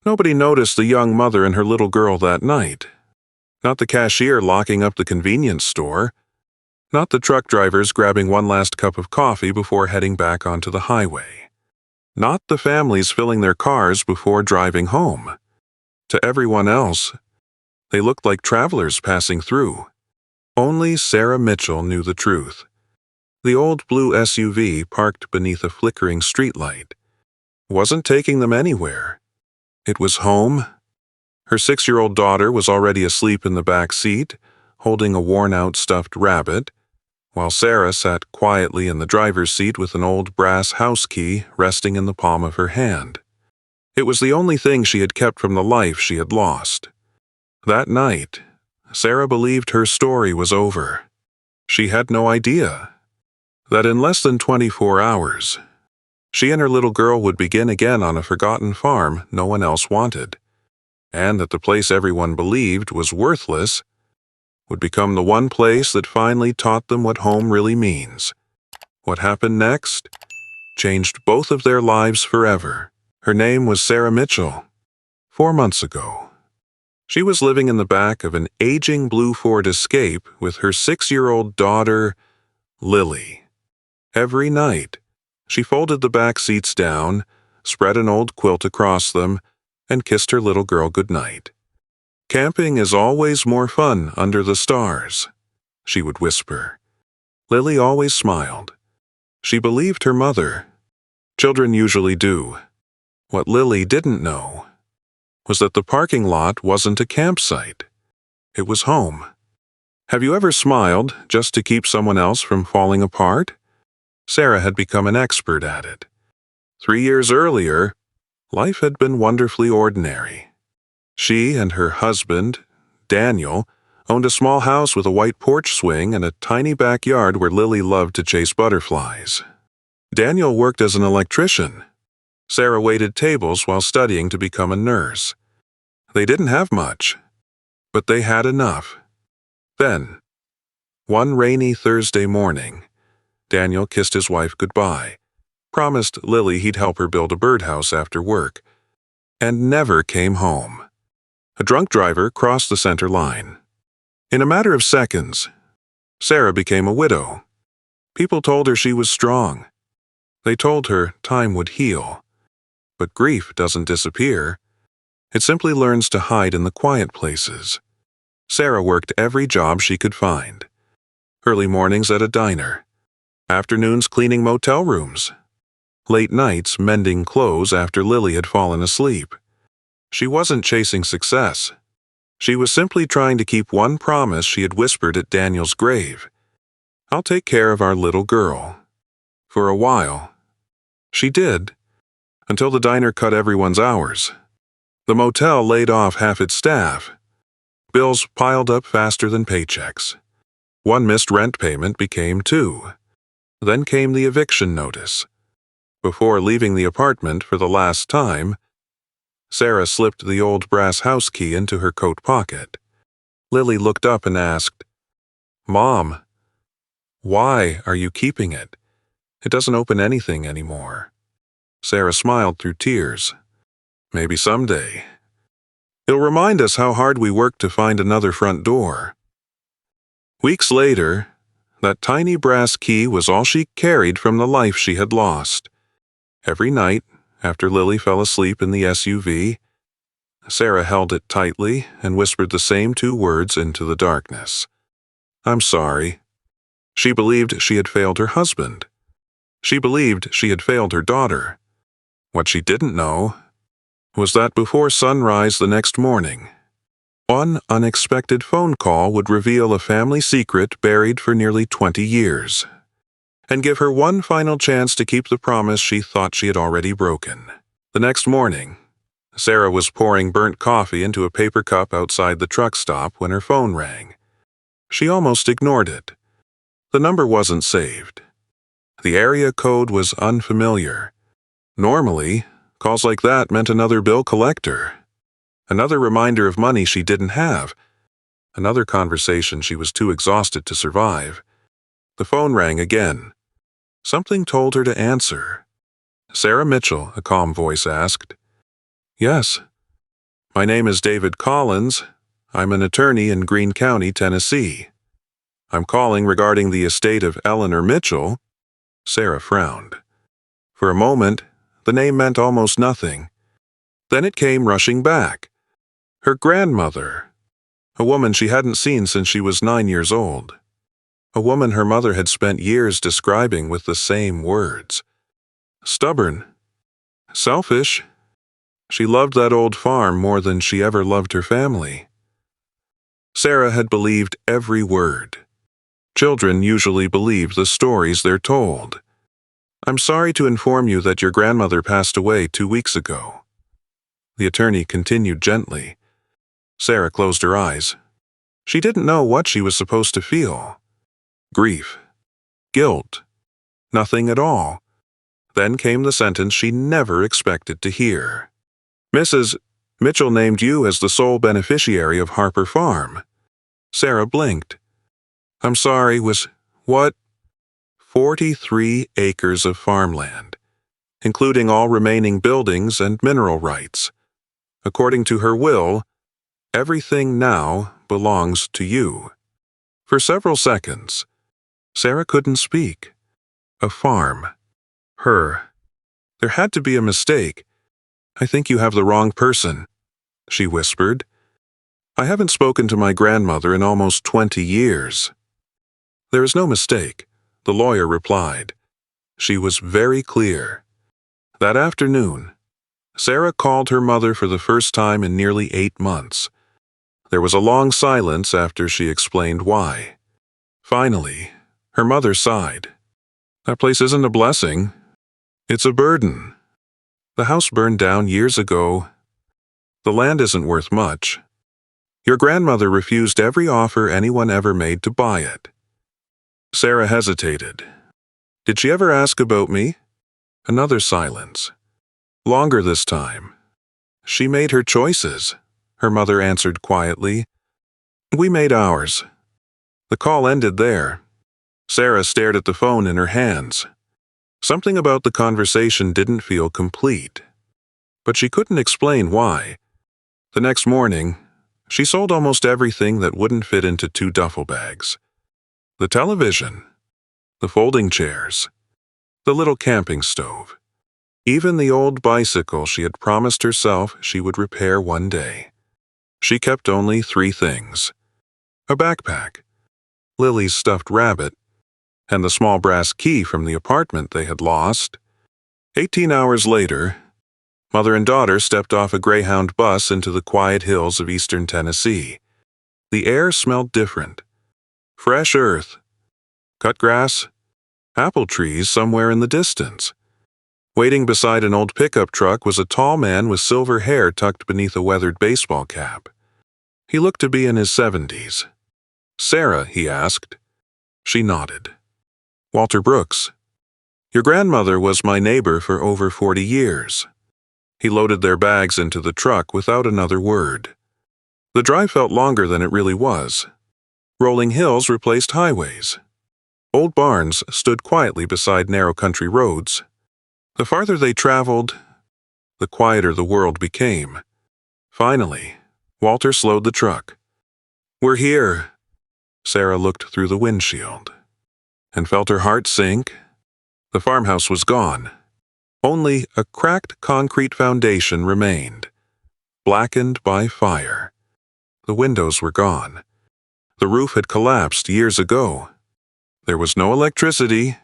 Nobody noticed the young mother and her little girl that night. Not the cashier locking up the convenience store. Not the truck drivers grabbing one last cup of coffee before heading back onto the highway. Not the families filling their cars before driving home. To everyone else, they looked like travelers passing through. Only Sarah Mitchell knew the truth. The old blue SUV parked beneath a flickering streetlight wasn't taking them anywhere. It was home. Her 6-year-old daughter was already asleep in the back seat, holding a worn-out stuffed rabbit, while Sarah sat quietly in the driver's seat with an old brass house key resting in the palm of her hand. It was the only thing she had kept from the life she had lost. That night, Sarah believed her story was over. She had no idea that in less than 24 hours, she and her little girl would begin again on a forgotten farm no one else wanted, and that the place everyone believed was worthless would become the one place that finally taught them what home really means. What happened next changed both of their lives forever. Her name was Sarah Mitchell. 4 months ago, she was living in the back of an aging blue Ford Escape with her 6-year-old daughter, Lily. Every night, she folded the back seats down, spread an old quilt across them, and kissed her little girl goodnight. "Camping is always more fun under the stars," she would whisper. Lily always smiled. She believed her mother. Children usually do. What Lily didn't know was that the parking lot wasn't a campsite. It was home. Have you ever smiled just to keep someone else from falling apart? Sarah had become an expert at it. 3 years earlier, life had been wonderfully ordinary. She and her husband, Daniel, owned a small house with a white porch swing and a tiny backyard where Lily loved to chase butterflies. Daniel worked as an electrician. Sarah waited tables while studying to become a nurse. They didn't have much, but they had enough. Then, one rainy Thursday morning, Daniel kissed his wife goodbye, promised Lily he'd help her build a birdhouse after work, and never came home. A drunk driver crossed the center line. In a matter of seconds, Sarah became a widow. People told her she was strong. They told her time would heal. But grief doesn't disappear. It simply learns to hide in the quiet places. Sarah worked every job she could find. Early mornings at a diner. Afternoons cleaning motel rooms. Late nights mending clothes after Lily had fallen asleep. She wasn't chasing success. She was simply trying to keep one promise she had whispered at Daniel's grave. "I'll take care of our little girl." For a while, she did, until the diner cut everyone's hours. The motel laid off half its staff. Bills piled up faster than paychecks. One missed rent payment became 2. Then came the eviction notice. Before leaving the apartment for the last time, Sarah slipped the old brass house key into her coat pocket. Lily looked up and asked, "Mom, why are you keeping it? It doesn't open anything anymore." Sarah smiled through tears. "Maybe someday. It'll remind us how hard we worked to find another front door." Weeks later, that tiny brass key was all she carried from the life she had lost. Every night, after Lily fell asleep in the SUV, Sarah held it tightly and whispered the same 2 words into the darkness. "I'm sorry." She believed she had failed her husband. She believed she had failed her daughter. What she didn't know was that before sunrise the next morning, one unexpected phone call would reveal a family secret buried for nearly 20 years, and give her one final chance to keep the promise she thought she had already broken. The next morning, Sarah was pouring burnt coffee into a paper cup outside the truck stop when her phone rang. She almost ignored it. The number wasn't saved. The area code was unfamiliar. Normally, calls like that meant another bill collector, another reminder of money she didn't have, another conversation she was too exhausted to survive. The phone rang again. Something told her to answer. "Sarah Mitchell," a calm voice asked. "Yes." My name is David Collins. I'm an attorney in Greene County, Tennessee. I'm calling regarding the estate of Eleanor Mitchell." Sarah frowned. For a moment, the name meant almost nothing. Then it came rushing back. Her grandmother. A woman she hadn't seen since she was 9 years old. A woman her mother had spent years describing with the same words. Stubborn. Selfish. She loved that old farm more than she ever loved her family. Sarah had believed every word. Children usually believe the stories they're told. "I'm sorry to inform you that your grandmother passed away 2 weeks ago." The attorney continued gently. Sarah closed her eyes. She didn't know what she was supposed to feel. Grief. Guilt. Nothing at all. Then came the sentence she never expected to hear. "Mrs. Mitchell named you as the sole beneficiary of Harper Farm." Sarah blinked. "I'm sorry, was what?" 43 acres of farmland, including all remaining buildings and mineral rights. According to her will, everything now belongs to you. For several seconds, Sarah couldn't speak. A farm. Her. There had to be a mistake. "I think you have the wrong person," she whispered. "I haven't spoken to my grandmother in almost 20 years. "There is no mistake," the lawyer replied. She was very clear. That afternoon, Sarah called her mother for the first time in nearly 8 months. There was a long silence after she explained why. Finally, her mother sighed. "That place isn't a blessing. It's a burden. The house burned down years ago. The land isn't worth much. Your grandmother refused every offer anyone ever made to buy it." Sarah hesitated. "Did she ever ask about me?" Another silence. Longer this time. "She made her choices," her mother answered quietly. "We made ours." The call ended there. Sarah stared at the phone in her hands. Something about the conversation didn't feel complete. But she couldn't explain why. The next morning, she sold almost everything that wouldn't fit into 2 duffel bags. The television, the folding chairs, the little camping stove, even the old bicycle she had promised herself she would repair one day. She kept only 3 things: a backpack, Lily's stuffed rabbit, and the small brass key from the apartment they had lost. 18 hours later, mother and daughter stepped off a Greyhound bus into the quiet hills of eastern Tennessee. The air smelled different. Fresh earth, cut grass, apple trees somewhere in the distance. Waiting beside an old pickup truck was a tall man with silver hair tucked beneath a weathered baseball cap. He looked to be in his 70s. "Sarah?" he asked. She nodded. "Walter Brooks. Your grandmother was my neighbor for over 40 years. He loaded their bags into the truck without another word. The drive felt longer than it really was. Rolling hills replaced highways. Old barns stood quietly beside narrow country roads. The farther they traveled, the quieter the world became. Finally, Walter slowed the truck. "We're here." Sarah looked through the windshield and felt her heart sink. The farmhouse was gone. Only a cracked concrete foundation remained, blackened by fire. The windows were gone. The roof had collapsed years ago. There was no electricity,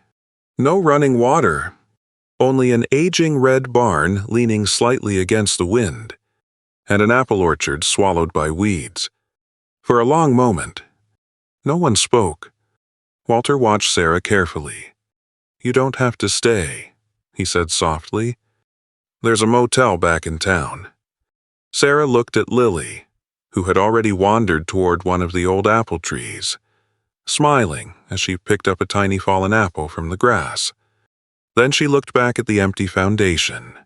no running water, only an aging red barn leaning slightly against the wind, and an apple orchard swallowed by weeds. For a long moment, no one spoke. Walter watched Sarah carefully. "You don't have to stay," he said softly. "There's a motel back in town." Sarah looked at Lily, who had already wandered toward one of the old apple trees, smiling as she picked up a tiny fallen apple from the grass. Then she looked back at the empty foundation.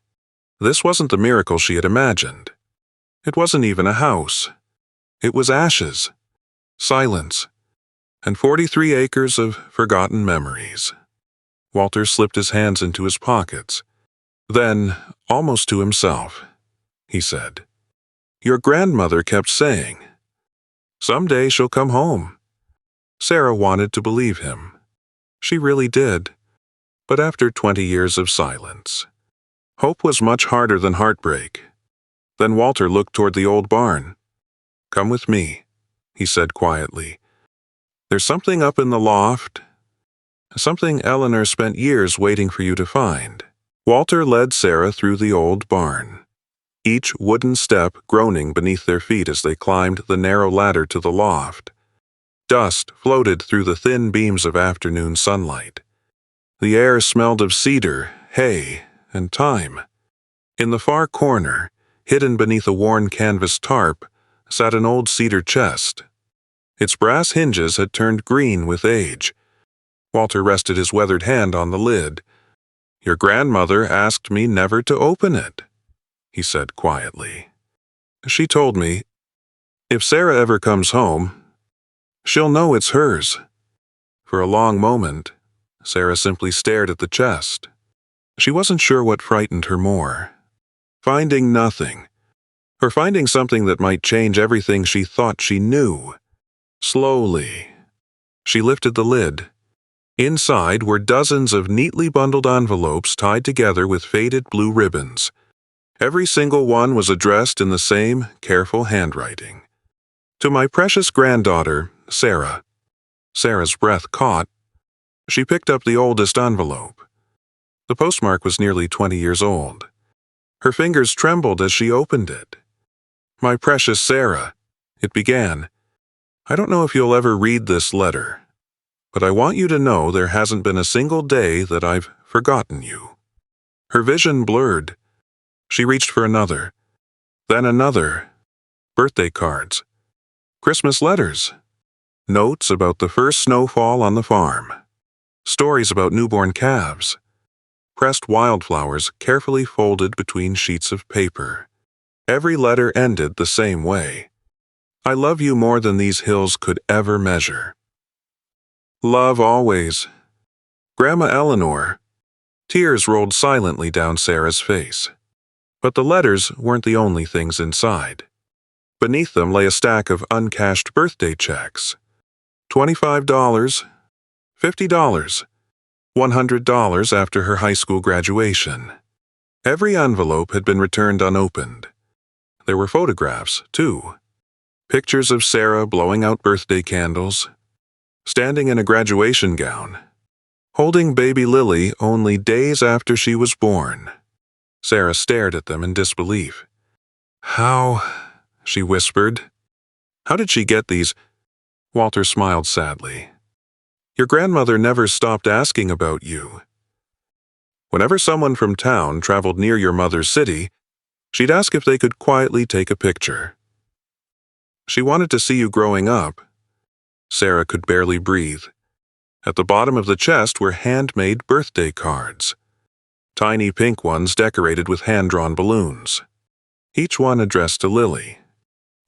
This wasn't the miracle she had imagined. It wasn't even a house. It was ashes, silence, and 43 acres of forgotten memories. Walter slipped his hands into his pockets. Then, almost to himself, he said, Your grandmother kept saying, "Someday she'll come home." Sarah wanted to believe him. She really did. But after 20 years of silence, hope was much harder than heartbreak. Then Walter looked toward the old barn. "Come with me," he said quietly. "There's something up in the loft. Something Eleanor spent years waiting for you to find." Walter led Sarah through the old barn, each wooden step groaning beneath their feet as they climbed the narrow ladder to the loft. Dust floated through the thin beams of afternoon sunlight. The air smelled of cedar, hay, and thyme. In the far corner, hidden beneath a worn canvas tarp, sat an old cedar chest. Its brass hinges had turned green with age. Walter rested his weathered hand on the lid. "Your grandmother asked me never to open it," he said quietly. "She told me, if Sarah ever comes home, she'll know it's hers." For a long moment, Sarah simply stared at the chest. She wasn't sure what frightened her more, finding nothing, or finding something that might change everything she thought she knew. Slowly, she lifted the lid. Inside were dozens of neatly bundled envelopes tied together with faded blue ribbons. Every single one was addressed in the same careful handwriting. "To my precious granddaughter, Sarah." Sarah's breath caught. She picked up the oldest envelope. The postmark was nearly 20 years old. Her fingers trembled as she opened it. "My precious Sarah," it began. "I don't know if you'll ever read this letter, but I want you to know there hasn't been a single day that I've forgotten you." Her vision blurred. She reached for another, then another. Birthday cards, Christmas letters, notes about the first snowfall on the farm, stories about newborn calves, pressed wildflowers carefully folded between sheets of paper. Every letter ended the same way. "I love you more than these hills could ever measure. Love always. Grandma Eleanor." Tears rolled silently down Sarah's face. But the letters weren't the only things inside. Beneath them lay a stack of uncashed birthday checks. $25, $50, $100 after her high school graduation. Every envelope had been returned unopened. There were photographs, too. Pictures of Sarah blowing out birthday candles, standing in a graduation gown, holding baby Lily only days after she was born. Sarah stared at them in disbelief. "How?" she whispered. "How did she get these?" Walter smiled sadly. "Your grandmother never stopped asking about you. Whenever someone from town traveled near your mother's city, she'd ask if they could quietly take a picture. She wanted to see you growing up." Sarah could barely breathe. At the bottom of the chest were handmade birthday cards. Tiny pink ones decorated with hand-drawn balloons. Each one addressed to Lily.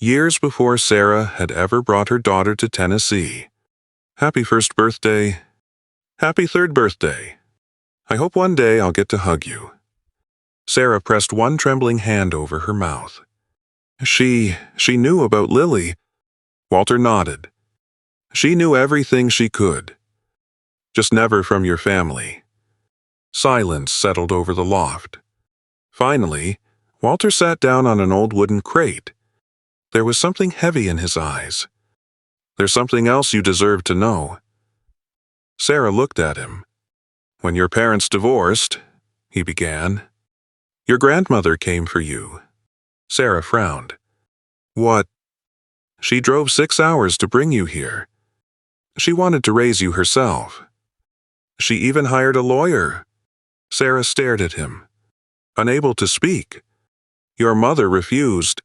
Years before Sarah had ever brought her daughter to Tennessee. "Happy first birthday. Happy third birthday. I hope one day I'll get to hug you." Sarah pressed one trembling hand over her mouth. She knew about Lily." Walter nodded. "She knew everything she could. Just never from your family." Silence settled over the loft. Finally, Walter sat down on an old wooden crate. There was something heavy in his eyes. "There's something else you deserve to know." Sarah looked at him. "When your parents divorced," he began, "your grandmother came for you." Sarah frowned. "What?" "She drove 6 hours to bring you here. She wanted to raise you herself. She even hired a lawyer." Sarah stared at him, unable to speak. "Your mother refused."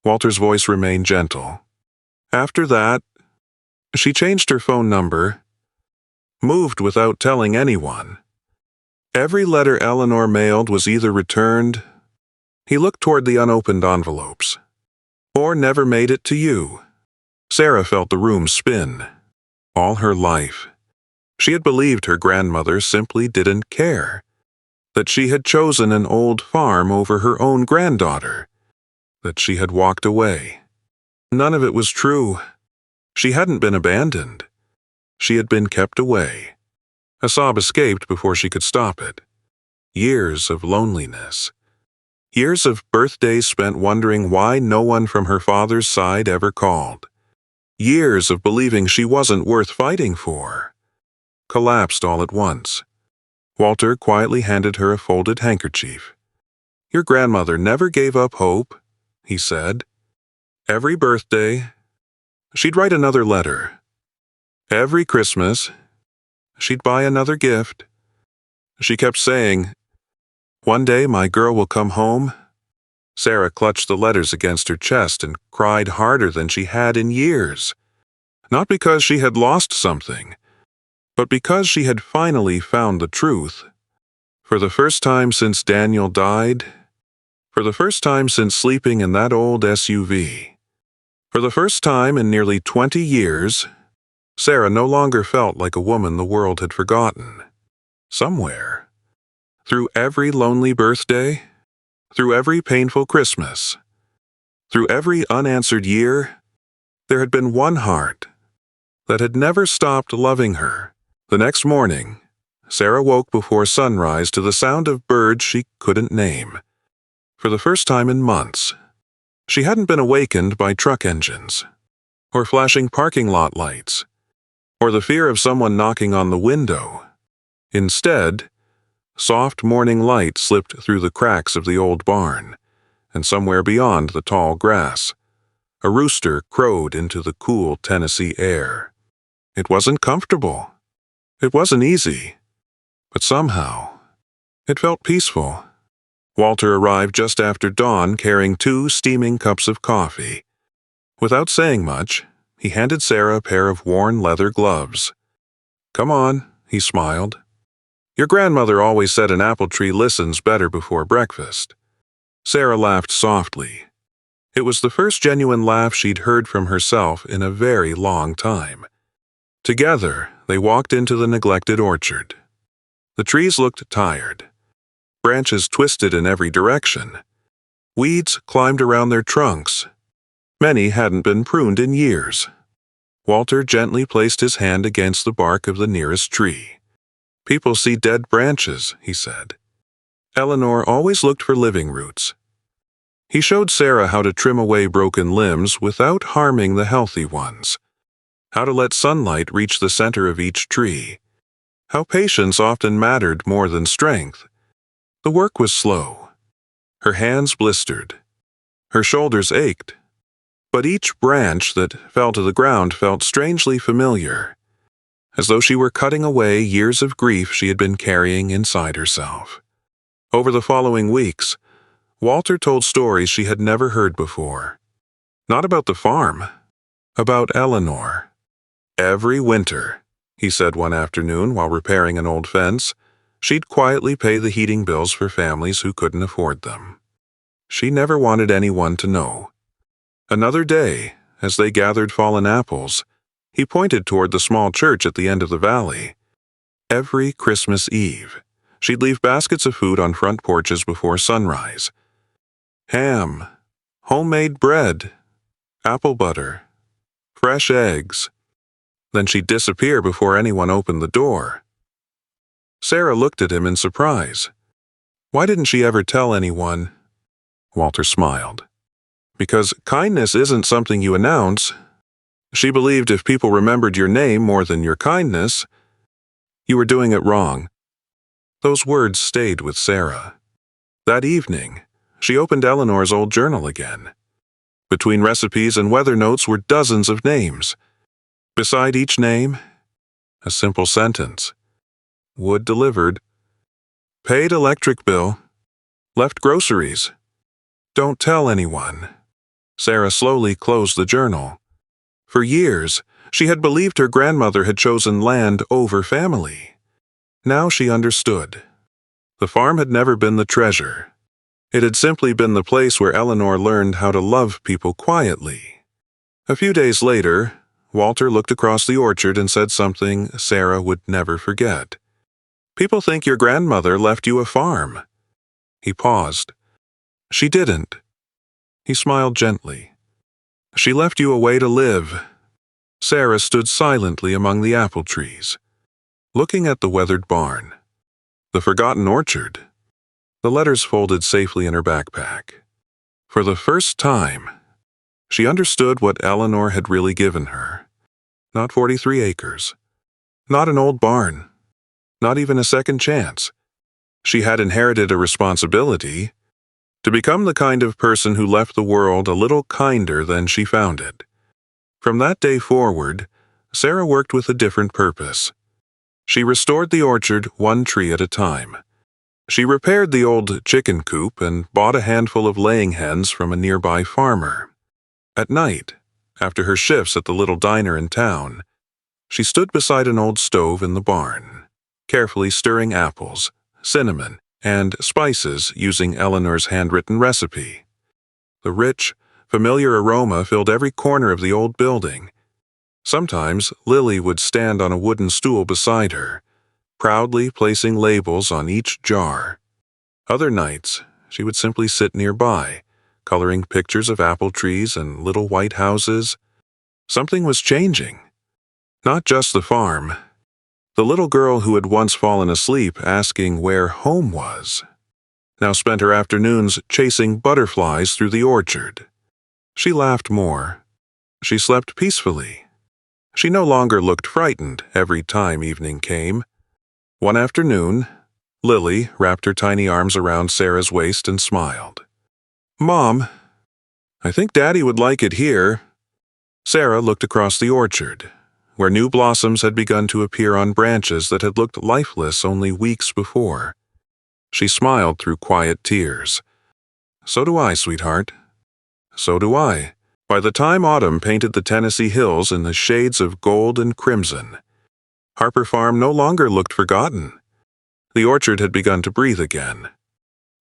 Walter's voice remained gentle. "After that, she changed her phone number, moved without telling anyone. Every letter Eleanor mailed was either returned," he looked toward the unopened envelopes, "or never made it to you." Sarah felt the room spin. All her life, she had believed her grandmother simply didn't care, that she had chosen an old farm over her own granddaughter. that she had walked away. None of it was true. She hadn't been abandoned. She had been kept away. A sob escaped before she could stop it. Years of loneliness. Years of birthdays spent wondering why no one from her father's side ever called. Years of believing she wasn't worth fighting for. Collapsed all at once. Walter quietly handed her a folded handkerchief. "Your grandmother never gave up hope," he said. Every birthday, she'd write another letter. Every Christmas, she'd buy another gift. She kept saying, "One day my girl will come home." Sarah clutched the letters against her chest and cried harder than she had in years. Not because she had lost something, but because she had finally found the truth. For the first time since Daniel died, for the first time since sleeping in that old SUV, for the first time in nearly 20 years, Sarah no longer felt like a woman the world had forgotten. Somewhere, through every lonely birthday, through every painful Christmas, through every unanswered year, there had been one heart that had never stopped loving her. The next morning, Sarah woke before sunrise to the sound of birds she couldn't name. For the first time in months, she hadn't been awakened by truck engines, or flashing parking lot lights, or the fear of someone knocking on the window. Instead, soft morning light slipped through the cracks of the old barn, and somewhere beyond the tall grass, a rooster crowed into the cool Tennessee air. It wasn't comfortable. It wasn't easy. But somehow, it felt peaceful. Walter arrived just after dawn carrying 2 steaming cups of coffee. Without saying much, he handed Sarah a pair of worn leather gloves. "Come on," he smiled. "Your grandmother always said an apple tree listens better before breakfast." Sarah laughed softly. It was the first genuine laugh she'd heard from herself in a very long time. Together, they walked into the neglected orchard. The trees looked tired. Branches twisted in every direction. Weeds climbed around their trunks. Many hadn't been pruned in years. Walter gently placed his hand against the bark of the nearest tree. "People see dead branches," he said. "Eleanor always looked for living roots." He showed Sarah how to trim away broken limbs without harming the healthy ones. How to let sunlight reach the center of each tree. How patience often mattered more than strength. The work was slow. Her hands blistered. Her shoulders ached. But each branch that fell to the ground felt strangely familiar, as though she were cutting away years of grief she had been carrying inside herself. Over the following weeks, Walter told stories she had never heard before. Not about the farm, about Eleanor. Every winter, he said one afternoon while repairing an old fence, she'd quietly pay the heating bills for families who couldn't afford them. She never wanted anyone to know. Another day, as they gathered fallen apples, he pointed toward the small church at the end of the valley. Every Christmas Eve, she'd leave baskets of food on front porches before sunrise. Ham, homemade bread, apple butter, fresh eggs. Then she'd disappear before anyone opened the door. Sarah looked at him in surprise. Why didn't she ever tell anyone? Walter smiled. Because kindness isn't something you announce. She believed if people remembered your name more than your kindness, you were doing it wrong. Those words stayed with Sarah. That evening, she opened Eleanor's old journal again. Between recipes and weather notes were dozens of names. Beside each name, a simple sentence. Wood delivered. Paid electric bill. Left groceries. Don't tell anyone. Sarah slowly closed the journal. For years, she had believed her grandmother had chosen land over family. Now she understood. The farm had never been the treasure. It had simply been the place where Eleanor learned how to love people quietly. A few days later, Walter looked across the orchard and said something Sarah would never forget. People think your grandmother left you a farm. He paused. She didn't. He smiled gently. She left you a way to live. Sarah stood silently among the apple trees, looking at the weathered barn, the forgotten orchard, the letters folded safely in her backpack. For the first time, she understood what Eleanor had really given her. Not 43 acres, not an old barn, not even a second chance. She had inherited a responsibility to become the kind of person who left the world a little kinder than she found it. From that day forward, Sarah worked with a different purpose. She restored the orchard one tree at a time. She repaired the old chicken coop and bought a handful of laying hens from a nearby farmer. At night, after her shifts at the little diner in town, she stood beside an old stove in the barn, carefully stirring apples, cinnamon, and spices using Eleanor's handwritten recipe. The rich, familiar aroma filled every corner of the old building. Sometimes Lily would stand on a wooden stool beside her, proudly placing labels on each jar. Other nights, she would simply sit nearby, coloring pictures of apple trees and little white houses. Something was changing. Not just the farm. The little girl who had once fallen asleep asking where home was now spent her afternoons chasing butterflies through the orchard. She laughed more. She slept peacefully. She no longer looked frightened every time evening came. One afternoon, Lily wrapped her tiny arms around Sarah's waist and smiled. "Mom, I think Daddy would like it here." Sarah looked across the orchard, where new blossoms had begun to appear on branches that had looked lifeless only weeks before. She smiled through quiet tears. "So do I, sweetheart. So do I." By the time autumn painted the Tennessee hills in the shades of gold and crimson, Harper Farm no longer looked forgotten. The orchard had begun to breathe again.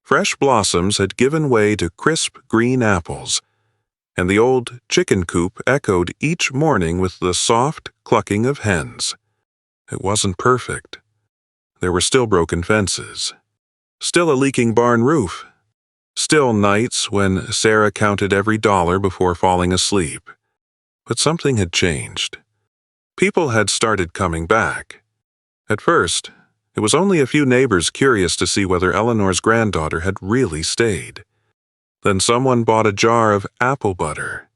Fresh blossoms had given way to crisp green apples, and the old chicken coop echoed each morning with the soft clucking of hens. It wasn't perfect. There were still broken fences, still a leaking barn roof, still nights when Sarah counted every dollar before falling asleep. But something had changed. People had started coming back. At first, it was only a few neighbors curious to see whether Eleanor's granddaughter had really stayed. Then someone bought a jar of apple butter.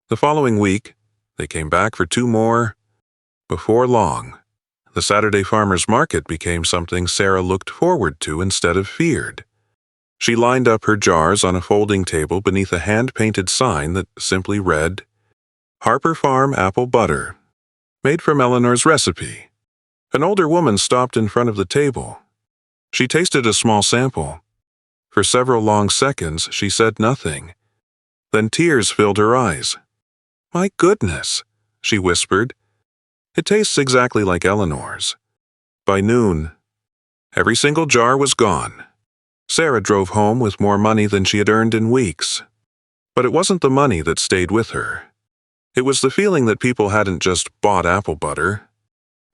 The following week, they came back for 2 more. Before long, the Saturday farmers' market became something Sarah looked forward to instead of feared. She lined up her jars on a folding table beneath a hand-painted sign that simply read, "Harper Farm Apple Butter, made from Eleanor's recipe." An older woman stopped in front of the table. She tasted a small sample. For several long seconds, she said nothing. Then tears filled her eyes. "My goodness," she whispered. "It tastes exactly like Eleanor's." By noon, every single jar was gone. Sarah drove home with more money than she had earned in weeks. But it wasn't the money that stayed with her. It was the feeling that people hadn't just bought apple butter.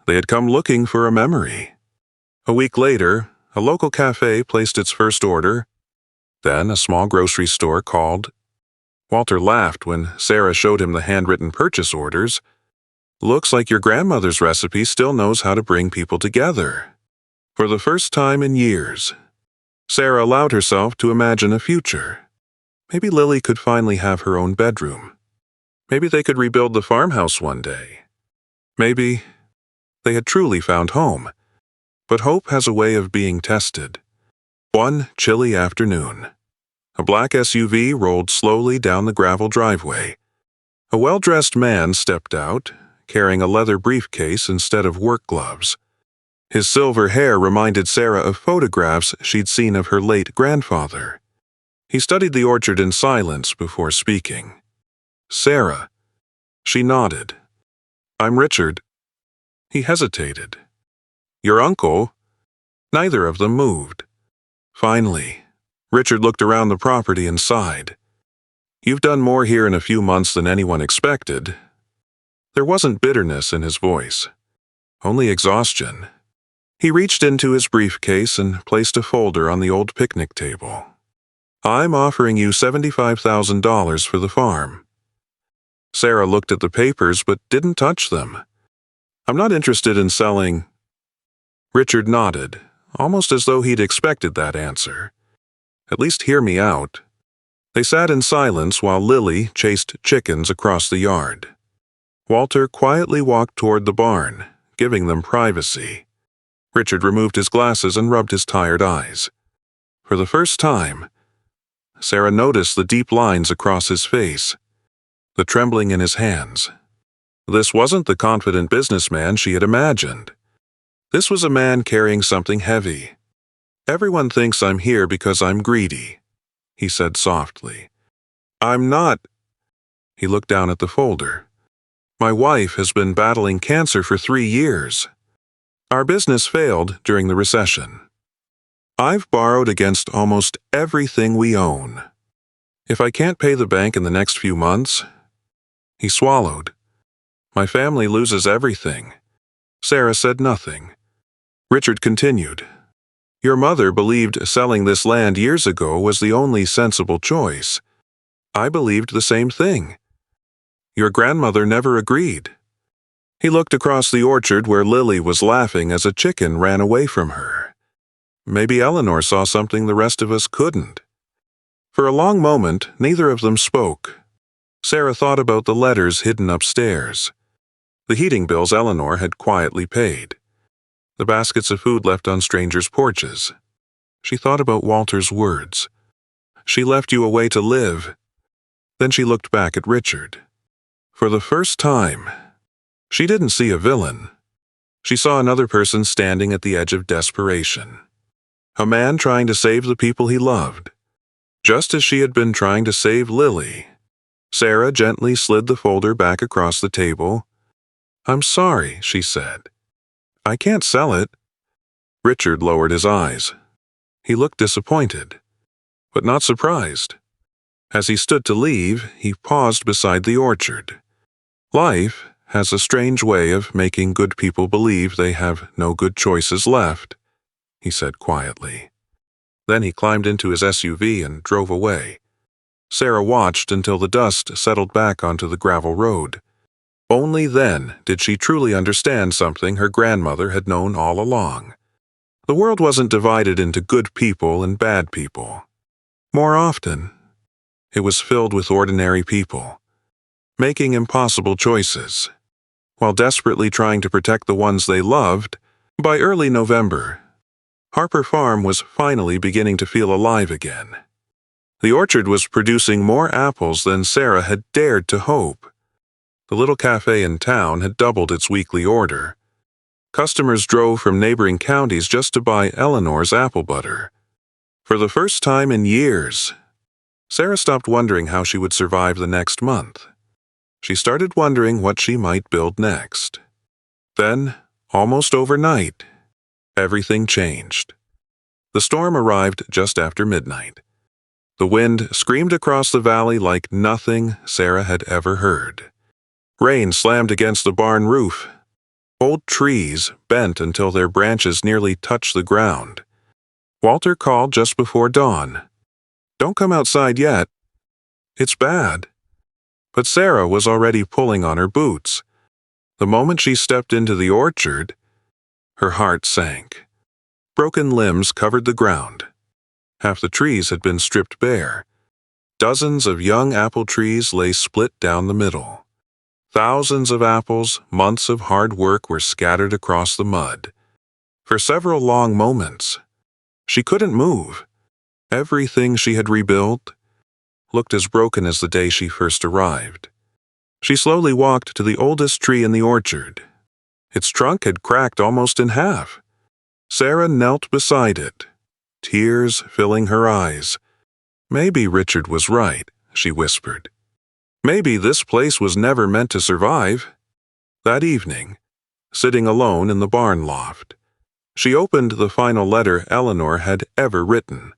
They had come looking for a memory. A week later, a local cafe placed its first order. Then a small grocery store called. Walter laughed when Sarah showed him the handwritten purchase orders. "Looks like your grandmother's recipe still knows how to bring people together." For the first time in years, Sarah allowed herself to imagine a future. Maybe Lily could finally have her own bedroom. Maybe they could rebuild the farmhouse one day. Maybe they had truly found home. But hope has a way of being tested. One chilly afternoon, a black SUV rolled slowly down the gravel driveway. A well-dressed man stepped out, carrying a leather briefcase instead of work gloves. His silver hair reminded Sarah of photographs she'd seen of her late grandfather. He studied the orchard in silence before speaking. "Sarah." She nodded. "I'm Richard." He hesitated. "Your uncle?" Neither of them moved. Finally, Richard looked around the property and sighed. "You've done more here in a few months than anyone expected." There wasn't bitterness in his voice, only exhaustion. He reached into his briefcase and placed a folder on the old picnic table. I'm offering you $75,000 for the farm. Sarah looked at the papers but didn't touch them. I'm not interested in selling. Richard nodded, almost as though he'd expected that answer. At least hear me out. They sat in silence while Lily chased chickens across the yard. Walter quietly walked toward the barn, giving them privacy. Richard removed his glasses and rubbed his tired eyes. For the first time, Sarah noticed the deep lines across his face, the trembling in his hands. This wasn't the confident businessman she had imagined. This was a man carrying something heavy. Everyone thinks I'm here because I'm greedy, he said softly. I'm not. He looked down at the folder. My wife has been battling cancer for 3 years. Our business failed during the recession. I've borrowed against almost everything we own. If I can't pay the bank in the next few months, he swallowed. My family loses everything. Sarah said nothing. Richard continued. Your mother believed selling this land years ago was the only sensible choice. I believed the same thing. Your grandmother never agreed. He looked across the orchard where Lily was laughing as a chicken ran away from her. Maybe Eleanor saw something the rest of us couldn't. For a long moment, neither of them spoke. Sarah thought about the letters hidden upstairs, the heating bills Eleanor had quietly paid, the baskets of food left on strangers' porches. She thought about Walter's words. She left you a way to live. Then she looked back at Richard. For the first time, she didn't see a villain. She saw another person standing at the edge of desperation. A man trying to save the people he loved, just as she had been trying to save Lily. Sarah gently slid the folder back across the table. I'm sorry, she said. I can't sell it. Richard lowered his eyes. He looked disappointed, but not surprised. As he stood to leave, he paused beside the orchard. Life has a strange way of making good people believe they have no good choices left, he said quietly. Then he climbed into his SUV and drove away. Sarah watched until the dust settled back onto the gravel road. Only then did she truly understand something her grandmother had known all along. The world wasn't divided into good people and bad people. More often, it was filled with ordinary people, making impossible choices, while desperately trying to protect the ones they loved. By early November, Harper Farm was finally beginning to feel alive again. The orchard was producing more apples than Sarah had dared to hope. The little cafe in town had doubled its weekly order. Customers drove from neighboring counties just to buy Eleanor's apple butter. For the first time in years, Sarah stopped wondering how she would survive the next month. She started wondering what she might build next. Then, almost overnight, everything changed. The storm arrived just after midnight. The wind screamed across the valley like nothing Sarah had ever heard. Rain slammed against the barn roof. Old trees bent until their branches nearly touched the ground. Walter called just before dawn. Don't come outside yet. It's bad. But Sarah was already pulling on her boots. The moment she stepped into the orchard, her heart sank. Broken limbs covered the ground. Half the trees had been stripped bare. Dozens of young apple trees lay split down the middle. Thousands of apples, months of hard work were scattered across the mud. For several long moments, she couldn't move. Everything she had rebuilt looked as broken as the day she first arrived. She slowly walked to the oldest tree in the orchard. Its trunk had cracked almost in half. Sarah knelt beside it, tears filling her eyes. Maybe Richard was right, she whispered. Maybe this place was never meant to survive. That evening, sitting alone in the barn loft, she opened the final letter Eleanor had ever written.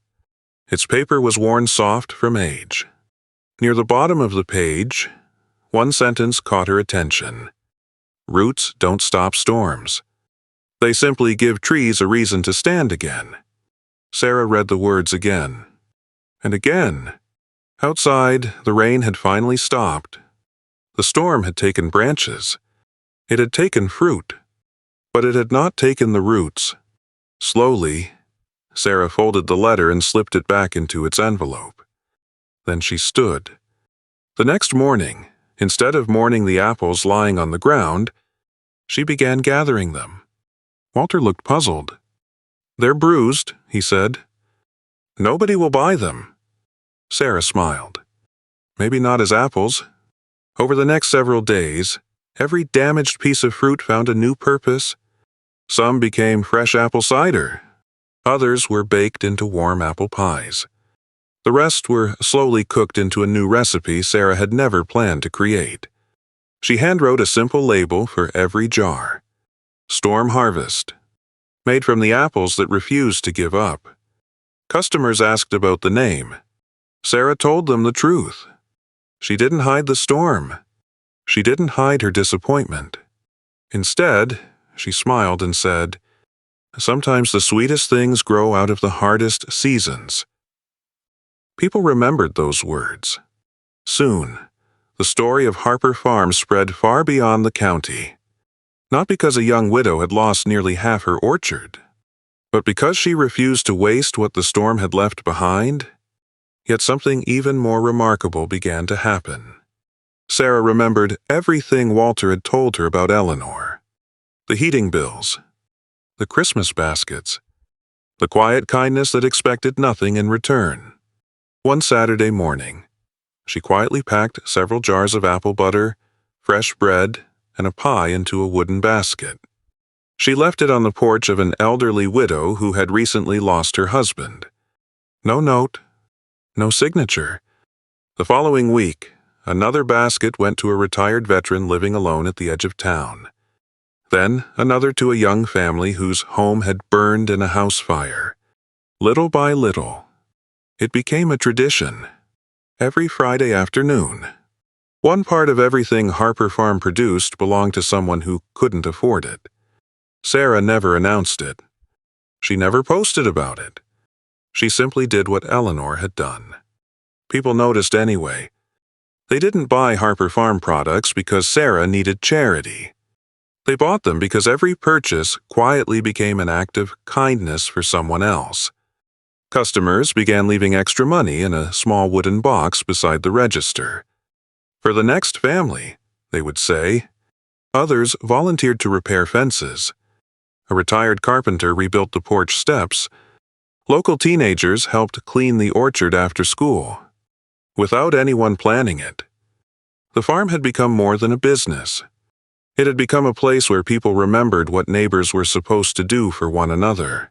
Its paper was worn soft from age. Near the bottom of the page, one sentence caught her attention. Roots don't stop storms. They simply give trees a reason to stand again. Sarah read the words again. And again. Outside, the rain had finally stopped. The storm had taken branches. It had taken fruit. But it had not taken the roots. Slowly, Sarah folded the letter and slipped it back into its envelope. Then she stood. The next morning, instead of mourning the apples lying on the ground, she began gathering them. Walter looked puzzled. "They're bruised," he said. "Nobody will buy them." Sarah smiled. "Maybe not as apples." Over the next several days, every damaged piece of fruit found a new purpose. Some became fresh apple cider. Others were baked into warm apple pies. The rest were slowly cooked into a new recipe Sarah had never planned to create. She handwrote a simple label for every jar. Storm Harvest. Made from the apples that refused to give up. Customers asked about the name. Sarah told them the truth. She didn't hide the storm. She didn't hide her disappointment. Instead, she smiled and said, "Sometimes the sweetest things grow out of the hardest seasons." People remembered those words. Soon, the story of Harper Farm spread far beyond the county. Not because a young widow had lost nearly half her orchard, but because she refused to waste what the storm had left behind. Yet something even more remarkable began to happen. Sarah remembered everything Walter had told her about Eleanor. The heating bills, the Christmas baskets, the quiet kindness that expected nothing in return. One Saturday morning, she quietly packed several jars of apple butter, fresh bread, and a pie into a wooden basket. She left it on the porch of an elderly widow who had recently lost her husband. No note. No signature. The following week, another basket went to a retired veteran living alone at the edge of town. Then another to a young family whose home had burned in a house fire. Little by little, it became a tradition. Every Friday afternoon, one part of everything Harper Farm produced belonged to someone who couldn't afford it. Sarah never announced it. She never posted about it. She simply did what Eleanor had done. People noticed anyway. They didn't buy Harper Farm products because Sarah needed charity. They bought them because every purchase quietly became an act of kindness for someone else. Customers began leaving extra money in a small wooden box beside the register. For the next family, they would say. Others volunteered to repair fences. A retired carpenter rebuilt the porch steps. Local teenagers helped clean the orchard after school. Without anyone planning it. The farm had become more than a business. It had become a place where people remembered what neighbors were supposed to do for one another.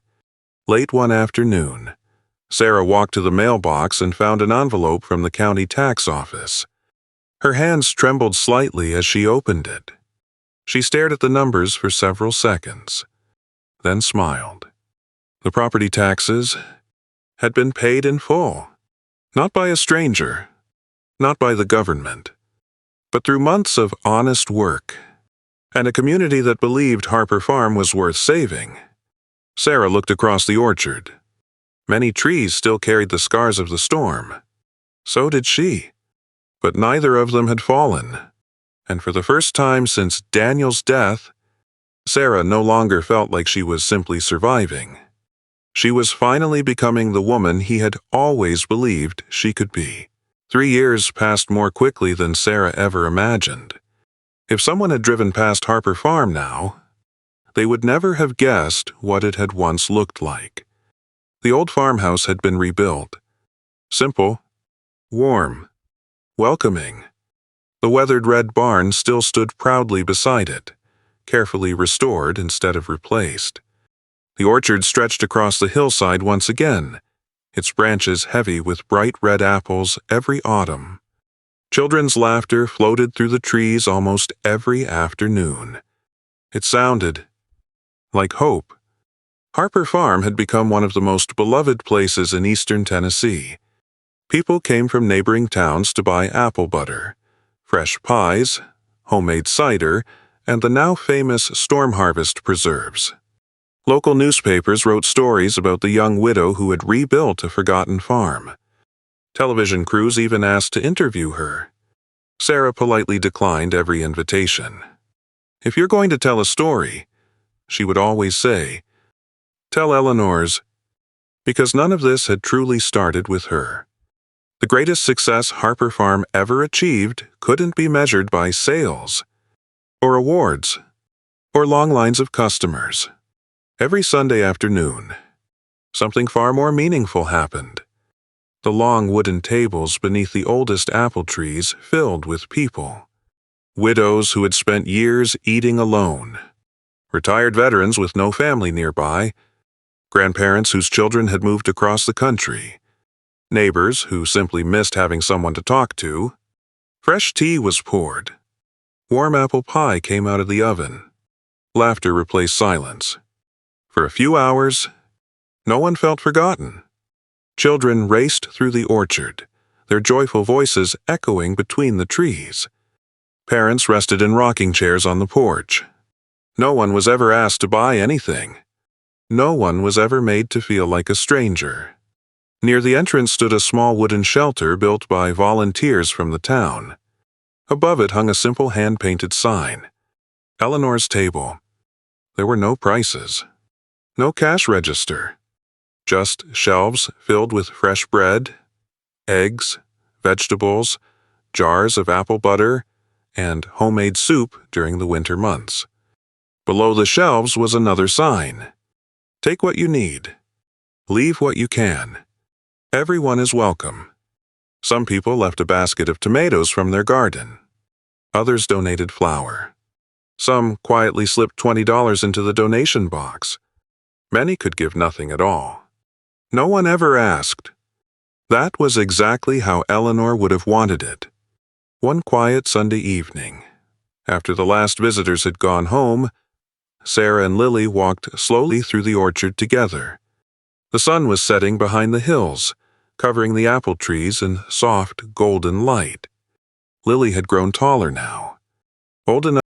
Late one afternoon, Sarah walked to the mailbox and found an envelope from the county tax office. Her hands trembled slightly as she opened it. She stared at the numbers for several seconds, then smiled. The property taxes had been paid in full, not by a stranger, not by the government, but through months of honest work and a community that believed Harper Farm was worth saving. Sarah looked across the orchard. Many trees still carried the scars of the storm. So did she. But neither of them had fallen, and for the first time since Daniel's death, Sarah no longer felt like she was simply surviving. She was finally becoming the woman he had always believed she could be. 3 years passed more quickly than Sarah ever imagined. If someone had driven past Harper Farm now, they would never have guessed what it had once looked like. The old farmhouse had been rebuilt. Simple, warm, welcoming. The weathered red barn still stood proudly beside it, carefully restored instead of replaced. The orchard stretched across the hillside once again, its branches heavy with bright red apples every autumn. Children's laughter floated through the trees almost every afternoon. It sounded like hope. Harper Farm had become one of the most beloved places in eastern Tennessee. People came from neighboring towns to buy apple butter, fresh pies, homemade cider, and the now famous Storm Harvest preserves. Local newspapers wrote stories about the young widow who had rebuilt a forgotten farm. Television crews even asked to interview her. Sarah politely declined every invitation. "If you're going to tell a story," she would always say, "tell Eleanor's," because none of this had truly started with her. The greatest success Harper Farm ever achieved couldn't be measured by sales, or awards, or long lines of customers. Every Sunday afternoon, something far more meaningful happened. The long wooden tables beneath the oldest apple trees filled with people. Widows who had spent years eating alone. Retired veterans with no family nearby. Grandparents whose children had moved across the country. Neighbors who simply missed having someone to talk to. Fresh tea was poured. Warm apple pie came out of the oven. Laughter replaced silence. For a few hours, no one felt forgotten. Children raced through the orchard, their joyful voices echoing between the trees. Parents rested in rocking chairs on the porch. No one was ever asked to buy anything. No one was ever made to feel like a stranger. Near the entrance stood a small wooden shelter built by volunteers from the town. Above it hung a simple hand-painted sign, "Eleanor's Table." There were no prices, no cash register, just shelves filled with fresh bread, eggs, vegetables, jars of apple butter, and homemade soup during the winter months. Below the shelves was another sign, "Take what you need. Leave what you can. Everyone is welcome." Some people left a basket of tomatoes from their garden. Others donated flour. Some quietly slipped $20 into the donation box. Many could give nothing at all. No one ever asked. That was exactly how Eleanor would have wanted it. One quiet Sunday evening, after the last visitors had gone home, Sarah and Lily walked slowly through the orchard together. The sun was setting behind the hills, covering the apple trees in soft golden light. Lily had grown taller now, old enough